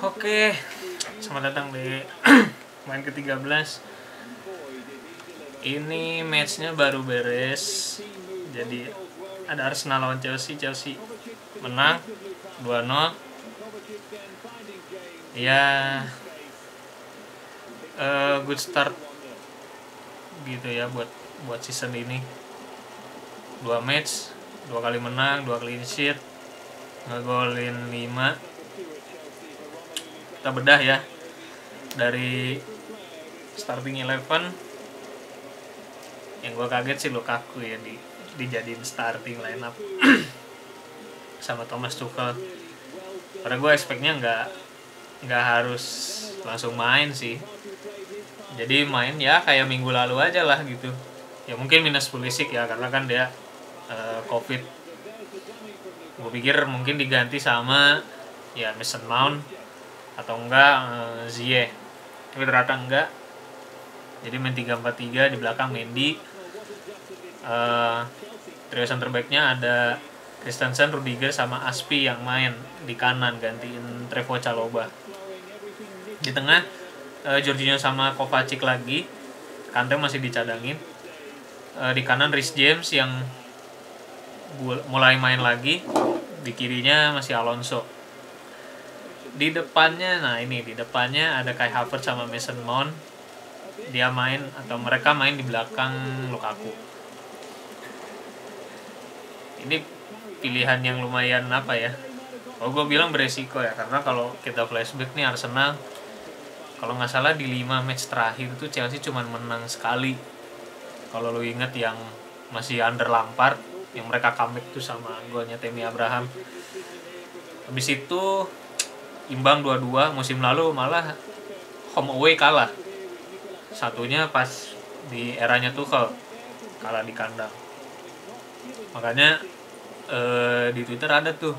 Oke, selamat datang di main ke-13. Ini matchnya baru beres. Jadi ada Arsenal lawan Chelsea. Chelsea menang 2-0. Ya, good start gitu ya buat season ini. 2 match, 2 kali menang, 2 clean sheet, ngegolin 5. Kita bedah ya dari starting 11. Yang gue kaget sih Lukaku ya dijadiin starting lineup sama Thomas Tuchel. Karena gue expect-nya nggak harus langsung main sih. Jadi main ya kayak minggu lalu aja lah gitu. Ya mungkin minus Pulisic ya karena kan dia COVID. Gue pikir mungkin diganti sama ya Mason Mount atau enggak Ziyech. Tapi ternyata enggak. Jadi main 3-4-3, di belakang Mendy. Trio center back-nya ada Christensen, Rudiger sama Aspi yang main di kanan gantiin Trevoh Chalobah. Di tengah Jorginho sama Kovacic lagi. Kante masih dicadangin. Di kanan Reece James yang mulai main lagi. Di kirinya masih Alonso. Di depannya ada Kai Havertz sama Mason Mount. Dia main atau mereka main di belakang Lukaku. Ini pilihan yang lumayan apa ya? Kalau gue bilang beresiko ya, karena kalau kita flashback nih Arsenal, kalau nggak salah di 5 match terakhir itu Chelsea cuma menang sekali. Kalau lo inget yang masih under Lampard, yang mereka comeback tuh sama golnya Tammy Abraham. Habis itu imbang 2-2, musim lalu malah home away kalah. Satunya pas di eranya Tuchel, kalah di kandang. Makanya di Twitter ada tuh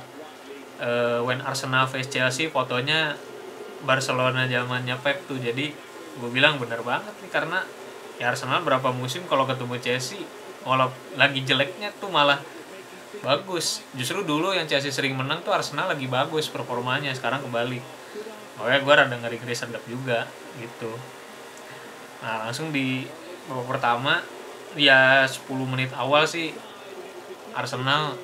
when Arsenal face Chelsea, fotonya Barcelona zamannya Pep tuh. Jadi gue bilang bener banget nih, karena ya Arsenal berapa musim kalau ketemu Chelsea walau lagi jeleknya tuh malah bagus. Justru dulu yang Chelsea sering menang tuh Arsenal lagi bagus performanya, sekarang kebalik. Makanya gue rada ngeri-ngeri sedap juga gitu. Nah langsung di babak pertama ya 10 menit awal sih Arsenal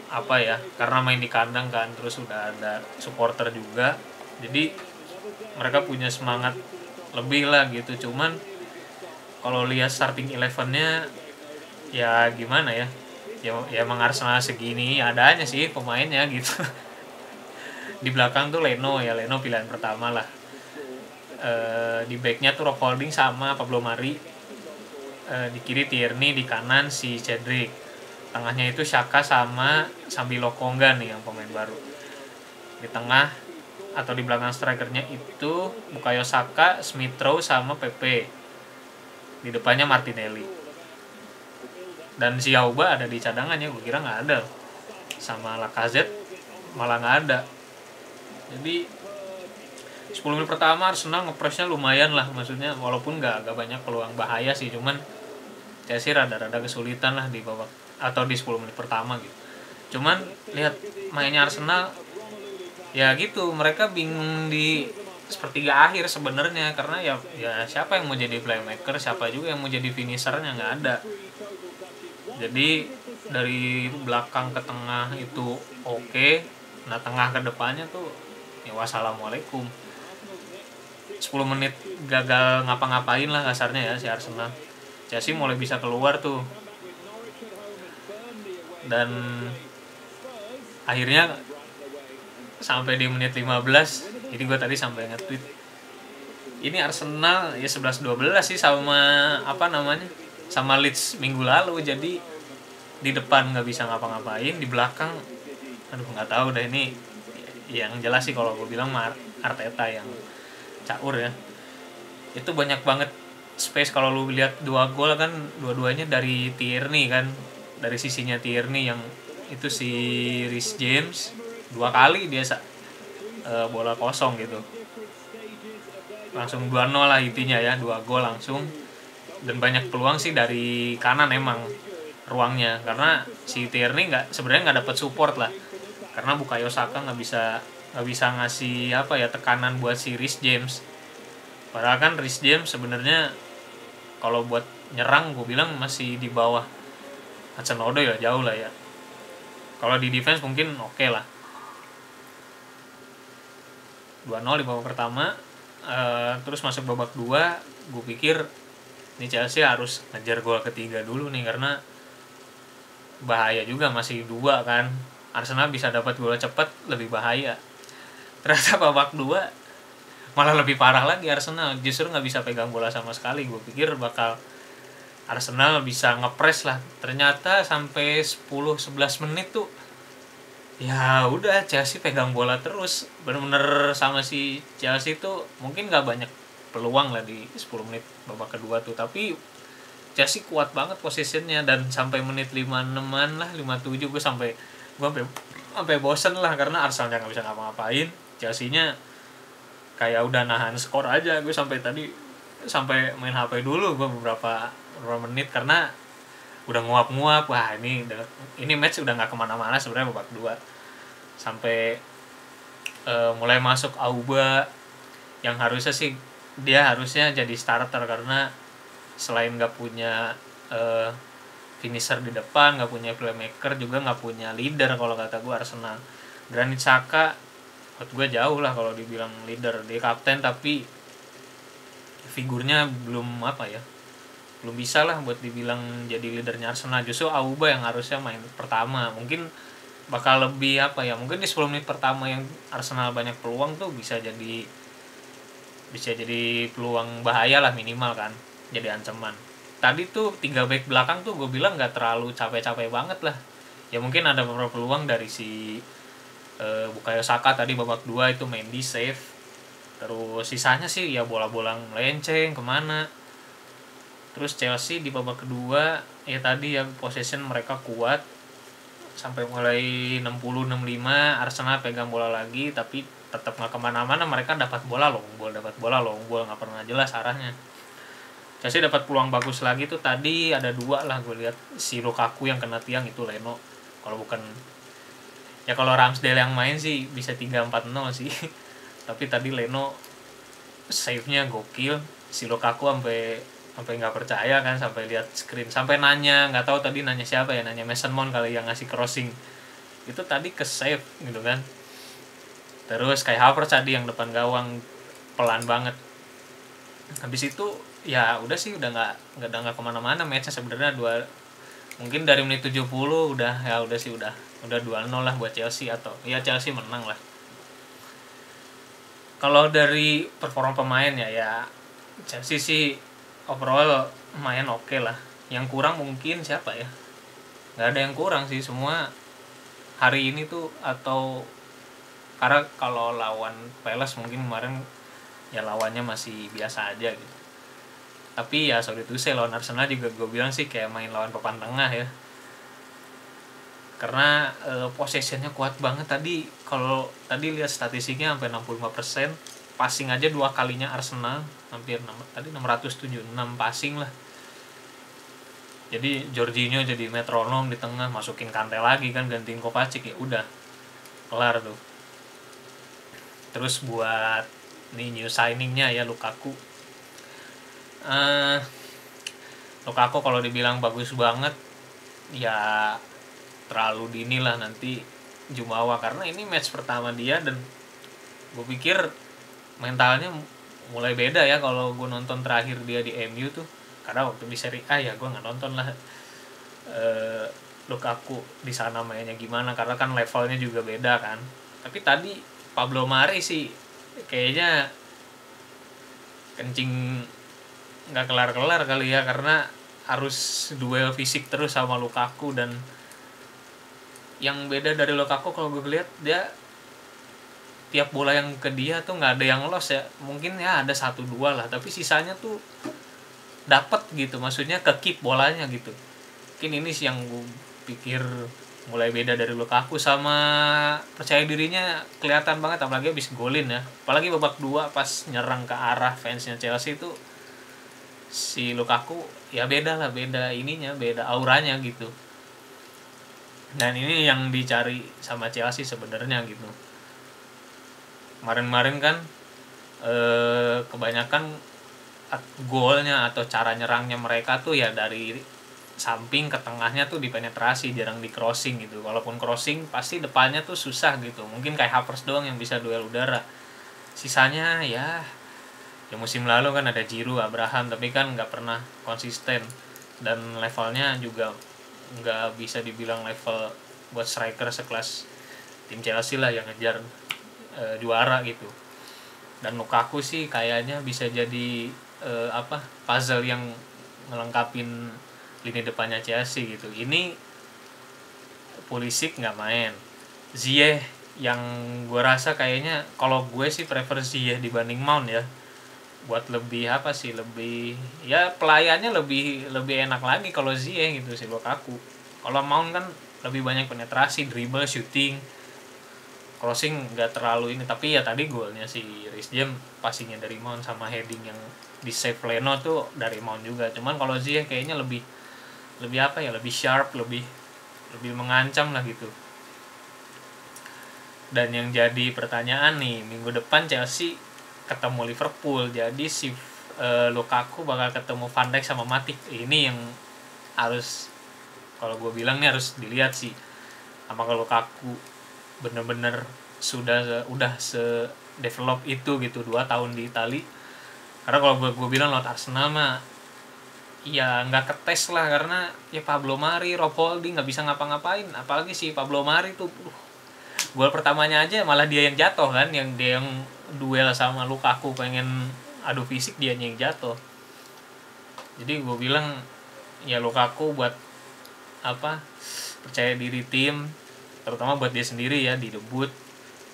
apa ya, karena main di kandang kan, terus udah ada supporter juga, jadi mereka punya semangat lebih lah gitu. Cuman kalau lihat starting 11-nya ya gimana ya, ya emang Arsenal segini adanya sih pemainnya gitu. Di belakang tuh Leno pilihan pertama lah. Di backnya tuh Rob Holding sama Pablo Mari. Di kiri Tierney, di kanan si Cedric. Tengahnya itu Xhaka sama Sambi Lokonga nih yang pemain baru. Di tengah atau di belakang strikernya itu Bukayo Saka, Smith Rowe sama Pepe. Di depannya Martinelli. Dan si Auba ada di cadangannya, gue kira nggak ada. Sama Lacazette malah nggak ada. Jadi 10 menit pertama Arsenal ngepresnya lumayan lah, maksudnya walaupun nggak banyak peluang bahaya sih, cuman Chelsea rada-rada kesulitan lah di babak atau di 10 menit pertama gitu. Cuman lihat mainnya Arsenal ya gitu, mereka bingung di sepertiga akhir sebenarnya, karena ya siapa yang mau jadi playmaker, siapa juga yang mau jadi finishernya, nggak ada. Jadi dari belakang ke tengah itu oke. Nah tengah ke depannya tuh ya wassalamualaikum. 10 menit gagal ngapa-ngapain lah kasarnya ya si Arsenal. Chelsea mulai bisa keluar tuh. Dan akhirnya sampai di menit 15, jadi gue tadi sampai nge-tweet ini Arsenal ya 11-12 sih sama sama Leeds minggu lalu. Jadi di depan nggak bisa ngapa-ngapain, di belakang aduh nggak tahu dah. Ini yang jelas sih kalau gue bilang Arteta yang caur ya. Itu banyak banget space. Kalau lu lihat 2 gol kan dua-duanya dari Tierney kan, dari sisinya Tierney yang itu si Reece James 2 kali dia bola kosong gitu. Langsung 2-0 lah intinya ya, 2 gol langsung. Dan banyak peluang sih dari kanan emang ruangnya, karena si Tierney sebenarnya nggak dapat support lah, karena Bukayo Saka nggak bisa nggak bisa ngasih apa ya tekanan buat si Reece James. Padahal kan Reece James sebenarnya kalau buat nyerang gue bilang masih di bawah Hudson-Odoi ya, jauh lah ya. Kalau di defense mungkin oke lah. 2-0 di babak pertama. Terus masuk babak 2, gue pikir ini Chelsea harus ngejar gol ketiga dulu nih, karena bahaya juga, masih 2 kan. Arsenal bisa dapat gol cepat lebih bahaya. Ternyata babak 2 malah lebih parah lagi, Arsenal justru nggak bisa pegang bola sama sekali. Gue pikir bakal Arsenal bisa ngepres lah, ternyata sampai 10-11 menit tuh ya udah Chelsea pegang bola terus. Bener-bener sama si Chelsea tuh mungkin nggak banyak peluang lah di 10 menit babak kedua tuh, tapi Chelsea kuat banget posisinya. Dan sampai menit 56-an lah, 57 gue sampai bosen lah, karena Arsenal nggak bisa ngapa-ngapain, Chelsea-nya kayak udah nahan skor aja. Gue sampai sampai main HP dulu gue beberapa menit, karena udah nguap-nguap. Wah, ini match udah nggak kemana-mana sebenarnya babak 2. Sampai mulai masuk Auba, yang harusnya sih dia harusnya jadi starter, karena selain nggak punya finisher di depan, nggak punya playmaker, juga nggak punya leader kalau kata gue Arsenal. Granit Xhaka menurut gue jauh lah kalau dibilang leader. Dia kapten tapi figurnya belum belum bisa lah buat dibilang jadi leadernya Arsenal. Justru Auba yang harusnya main pertama, mungkin bakal lebih mungkin di 10 menit pertama yang Arsenal banyak peluang tuh bisa jadi peluang bahaya lah minimal kan, jadi ancaman. Tadi tuh 3 back belakang tuh gue bilang nggak terlalu capek-capek banget lah ya. Mungkin ada beberapa peluang dari si Bukayo Saka tadi babak 2 itu Mendy save. Terus sisanya sih ya bola-bola melenceng kemana. Terus Chelsea di babak kedua ya tadi ya possession mereka kuat sampai mulai 60-65, Arsenal pegang bola lagi tapi tetap nggak kemana-mana. Mereka dapat bola long ball nggak pernah jelas arahnya. Chelsea dapat peluang bagus lagi tuh tadi, ada 2 lah gue lihat. Si Lukaku yang kena tiang itu Leno, kalau bukan ya kalau Ramsdale yang main sih bisa 3-4-0 sih. Tapi tadi Leno save-nya gokil. Si Lukaku sampai nggak percaya kan, sampai lihat screen, sampai nanya, nggak tahu tadi nanya siapa ya, nanya Mason Mount kali yang ngasih crossing itu tadi ke save gitu kan. Terus kayak Havertz tadi yang depan gawang pelan banget. Habis itu ya udah sih, udah nggak kemana-mana matchnya sebenarnya. Mungkin dari menit 70 udah 2-0 lah buat Chelsea, atau ya Chelsea menang lah. Kalau dari performa pemain ya Chelsea sih overall main oke lah. Yang kurang mungkin siapa ya? Nggak ada yang kurang sih, semua hari ini tuh, atau karena kalau lawan Palace mungkin kemarin ya lawannya masih biasa aja gitu. Tapi ya sorry to say, lawan Arsenal juga gue bilang sih kayak main lawan papan tengah ya. Karena possessionnya kuat banget tadi. Kalau tadi lihat statistiknya sampai 65%, passing aja 2 kalinya Arsenal hampir 676 passing lah. Jadi Jorginho jadi metronom di tengah, masukin Kante lagi kan, gantiin Kovacic, ya udah kelar tuh. Terus buat new signingnya ya Lukaku. Lukaku kalau dibilang bagus banget ya terlalu dini lah nanti Jumawa, karena ini match pertama dia. Dan gue pikir mentalnya mulai beda ya kalau gue nonton terakhir dia di MU tuh. Karena waktu di Serie A ya gue nggak nonton lah Lukaku di sana mainnya gimana, karena kan levelnya juga beda kan. Tapi tadi Pablo Mari sih kayaknya kencing nggak kelar-kelar kali ya, karena harus duel fisik terus sama Lukaku. Dan yang beda dari Lukaku kalau gue lihat, dia tiap bola yang ke dia tuh nggak ada yang loss ya. Mungkin ya ada 1-2 lah, tapi sisanya tuh dapat gitu, maksudnya ke keep bolanya gitu. Mungkin ini sih yang gue pikir mulai beda dari Lukaku. Sama percaya dirinya kelihatan banget, apalagi habis golin ya. Apalagi babak 2 pas nyerang ke arah fansnya Chelsea itu, si Lukaku ya beda auranya gitu. Dan ini yang dicari sama Chelsea sebenarnya gitu. Kemarin-kemarin kan kebanyakan golnya atau cara nyerangnya mereka tuh ya dari samping ke tengahnya tuh dipenetrasi, jarang di crossing gitu. Walaupun crossing pasti depannya tuh susah gitu, mungkin kayak Havertz doang yang bisa duel udara. Sisanya ya musim lalu kan ada Giroud, Abraham, tapi kan nggak pernah konsisten, dan levelnya juga nggak bisa dibilang level buat striker sekelas tim Chelsea lah yang ngejar juara gitu. Dan Lukaku sih kayaknya bisa jadi puzzle yang ngelengkapin lini depannya Chelsea gitu. Ini Pulisic nggak main, Ziyech yang gue rasa kayaknya kalau gue sih prefer Ziyech dibanding Mount ya, buat lebih lebih ya pelayannya lebih enak lagi kalau Ziyech gitu sih Lukaku. Kalau Mount kan lebih banyak penetrasi, dribble, shooting, crossing nggak terlalu ini. Tapi ya tadi golnya si Reece James passingnya dari Mount sama heading yang di save Leno tuh dari Mount juga. Cuman kalau Ziyech kayaknya lebih lebih sharp, lebih mengancam lah gitu. Dan yang jadi pertanyaan nih, minggu depan Chelsea ketemu Liverpool, jadi si Lukaku bakal ketemu Van Dijk sama Matip. Ini yang harus, kalau gue bilang nih harus dilihat sih, apakah Lukaku bener-bener udah se develop itu gitu 2 tahun di Itali. Karena kalau gue bilang lawan Arsenal mah ya nggak ketes lah, karena ya Pablo Mari, Rob Holding nggak bisa ngapa-ngapain. Apalagi si Pablo Mari tuh gol pertamanya aja malah dia yang jatuh kan, yang dia yang duel sama Lukaku pengen adu fisik, dia yang jatuh. Jadi gue bilang ya Lukaku buat percaya diri tim, terutama buat dia sendiri ya, di debut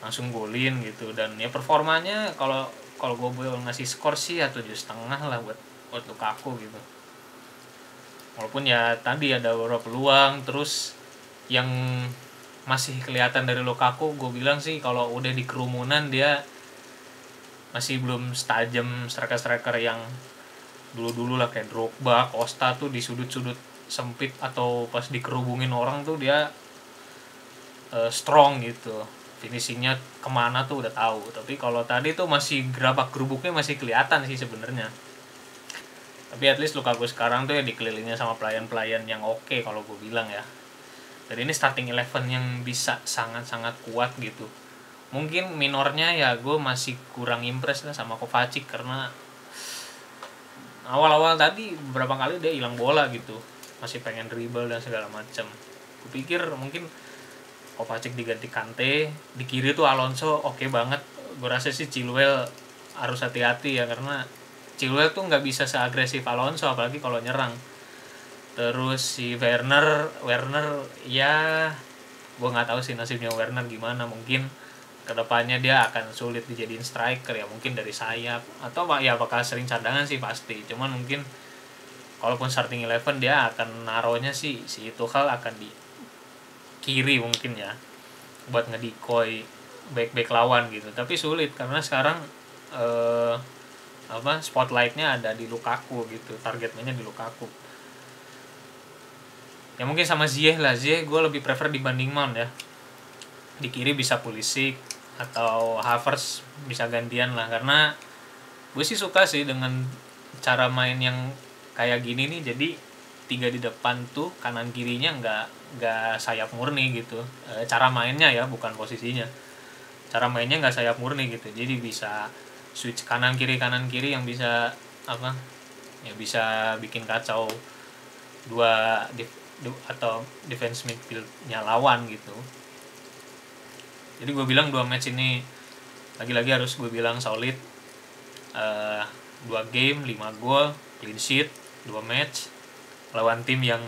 langsung golin gitu. Dan ya performanya kalau gue boleh ngasih skor sih ya 7,5 lah buat Lukaku gitu. Walaupun ya tadi ada beberapa peluang, terus yang masih kelihatan dari Lukaku, gue bilang sih kalau udah di kerumunan dia masih belum setajam striker-striker yang dulu-dulu lah, kayak Drogba, Costa tuh di sudut-sudut sempit atau pas dikerubungin orang tuh dia strong gitu, finishingnya kemana tuh udah tahu. Tapi kalau tadi tuh masih gerabak gerubuknya masih kelihatan sih sebenarnya. Tapi at least Lukaku sekarang tuh ya dikelilingnya sama pelayan-pelayan yang oke kalau gue bilang ya. Dan ini starting 11 yang bisa sangat-sangat kuat gitu. Mungkin minornya ya gue masih kurang impress lah sama Kovacic, karena awal-awal tadi beberapa kali dia hilang bola gitu, masih pengen dribble dan segala macam. Gue pikir mungkin Kovacic diganti Kante, di kiri tuh Alonso oke banget. Gue rasa sih Chilwell harus hati-hati ya, karena Chilwell tuh nggak bisa seagresif Alonso apalagi kalau nyerang. Terus si Werner ya gue nggak tahu sih nasibnya Werner gimana. Mungkin kedepannya dia akan sulit dijadiin striker ya, mungkin dari sayap atau ya bakal sering cadangan sih pasti. Cuman mungkin kalaupun starting 11 dia akan naruhnya sih si Tuchel akan di kiri mungkin ya, buat ngedikoy back lawan gitu. Tapi sulit karena sekarang spotlightnya ada di Lukaku gitu, target mainnya di Lukaku. Ya mungkin sama Ziyech lah, Ziyech gue lebih prefer dibanding Mount ya. Di kiri bisa Pulisic atau Havertz bisa gantian lah, karena gue sih suka sih dengan cara main yang kayak gini nih. Jadi 3 di depan tuh kanan kirinya nggak sayap murni gitu. Cara mainnya ya, bukan posisinya. Cara mainnya nggak sayap murni gitu. Jadi bisa switch kanan kiri yang bisa ya bisa bikin kacau atau defense midfieldnya lawan gitu. Jadi gue bilang 2 match ini lagi-lagi harus gue bilang solid. 2 game 5 gol, clean sheet 2 match lawan tim yang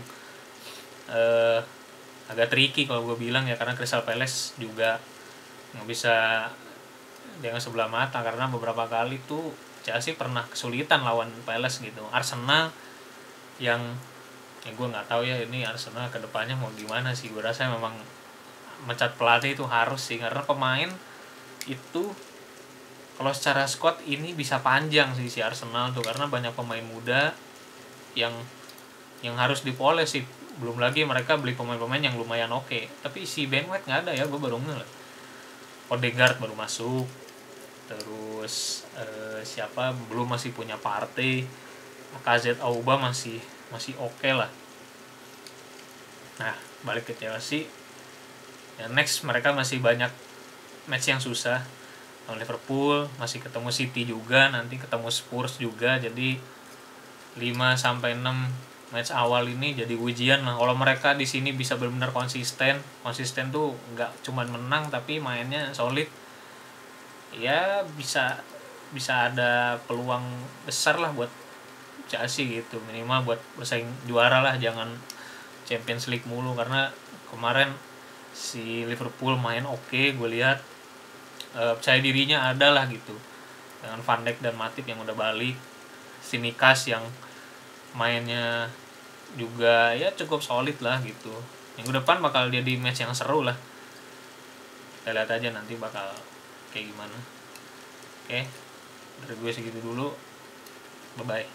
agak tricky kalau gue bilang ya, karena Crystal Palace juga nggak bisa dengan sebelah mata, karena beberapa kali tuh Chelsea pernah kesulitan lawan Palace gitu. Arsenal yang ya gue nggak tahu ya ini Arsenal kedepannya mau gimana sih. Gue rasa memang mencat pelatih itu harus sih, karena pemain itu kalau secara squad ini bisa panjang sih si Arsenal tuh, karena banyak pemain muda yang harus dipoles sih. Belum lagi mereka beli pemain-pemain yang lumayan oke. Tapi si Ben White nggak ada ya, gue baru ngeliat. Odegaard baru masuk, terus siapa belum masih punya Partey, Lacazette, Auba masih oke lah. Nah balik ke Chelsea ya, next mereka masih banyak match yang susah. Liverpool masih ketemu City juga, nanti ketemu Spurs juga, jadi 5-6 match awal ini jadi ujian lah. Kalau mereka di sini bisa benar-benar konsisten tuh nggak cuman menang tapi mainnya solid, ya bisa ada peluang besar lah buat Chelsea gitu, minimal buat bersaing juara lah, jangan Champions League mulu. Karena kemarin si Liverpool main oke, gue lihat percaya dirinya ada lah gitu, dengan Van Dijk dan Matip yang udah balik, Tsimikas yang mainnya juga ya cukup solid lah gitu. Minggu depan bakal jadi match yang seru lah, kita lihat aja nanti bakal kayak gimana. Oke, dari gue segitu dulu, bye bye.